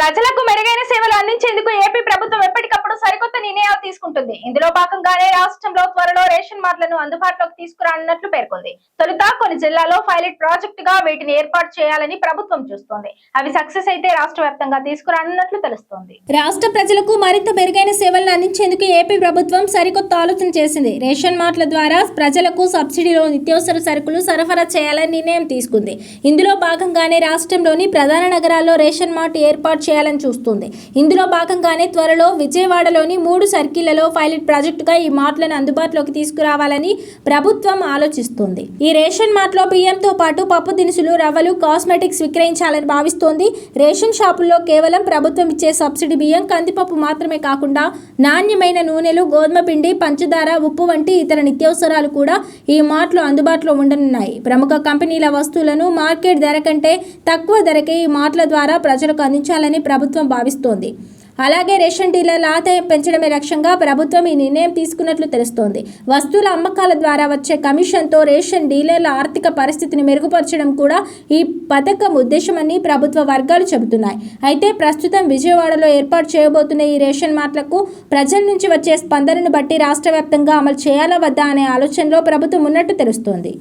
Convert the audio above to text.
ప్రజలకు మెరుగైన సేవలు అందించేందుకు ఏపీ ప్రభుత్వం ఎప్పటికప్పుడు సరికొత్త నిర్ణయాలు తీసుకుంటుంది. ఇందులో భాగంగానే రాష్ట్రంలో త్వరలో రేషన్ మార్ట్లను అందుబాటులోకి తీసుకురానున్నట్లు పేర్కొంది. తొలుత కొన్ని జిల్లాల్లో పైలట్ ప్రాజెక్ట్ గా వీటిని ఏర్పాటు చేయాలని ప్రభుత్వం చూస్తోంది. అవి సక్సెస్ అయితే రాష్ట్ర వ్యాప్తంగా తీసుకురానున్నట్లు తెలుస్తోంది. రాష్ట్ర ప్రజలకు మరింత మెరుగైన సేవలను అందించేందుకు ఏపీ ప్రభుత్వం సరికొత్త ఆలోచన చేసింది. రేషన్ మార్ట్ల ద్వారా ప్రజలకు సబ్సిడీలో నిత్యావసర సరుకులు సరఫరా చేయాలని నిర్ణయం తీసుకుంది. ఇందులో భాగంగానే రాష్ట్రంలోని ప్రధాన నగరాల్లో రేషన్ మార్ట్ ఏర్పాటు చేయాలని చూస్తుంది. ఇందులో భాగంగానే త్వరలో విజయవాడలోని 3 సర్కిళ్లలో పైలట్ ప్రాజెక్టుగా ఈ మార్ట్లను అందుబాటులోకి తీసుకురావాలని ప్రభుత్వం ఆలోచిస్తోంది. ఈ రేషన్ మార్ట్లో బియ్యంతో పాటు పప్పు దినుసులు, రవ్వలు, కాస్మెటిక్స్ విక్రయించాలని భావిస్తోంది. రేషన్ షాపుల్లో కేవలం ప్రభుత్వం ఇచ్చే సబ్సిడీ బియ్యం, కందిపప్పు మాత్రమే కాకుండా నాణ్యమైన నూనెలు, గోధుమ పిండి, పంచదార, ఉప్పు వంటి ఇతర నిత్యావసరాలు కూడా ఈ మార్ట్లో అందుబాటులో ఉండనున్నాయి. ప్రముఖ కంపెనీల వస్తువులను మార్కెట్ ధర కంటే తక్కువ ధరకే ఈ మార్ట్ల ద్వారా ప్రజలకు అందించాలని ప్రభుత్వం భావిస్తోంది. అలాగే రేషన్ డీలర్ల ఆదాయం పెంచడమే లక్ష్యంగా ప్రభుత్వం ఈ నిర్ణయం తీసుకున్నట్లు తెలుస్తోంది. వస్తువుల అమ్మకాల ద్వారా వచ్చే కమిషన్తో రేషన్ డీలర్ల ఆర్థిక పరిస్థితిని మెరుగుపరచడం కూడా ఈ పథకం ఉద్దేశమని ప్రభుత్వ వర్గాలు చెబుతున్నాయి. అయితే ప్రస్తుతం విజయవాడలో ఏర్పాటు చేయబోతున్న ఈ రేషన్ మార్ట్లకు ప్రజల నుంచి వచ్చే స్పందనను బట్టి రాష్ట్ర వ్యాప్తంగా అమలు చేయాలా వద్దా అనే ఆలోచనలో ప్రభుత్వం ఉన్నట్టు తెలుస్తోంది.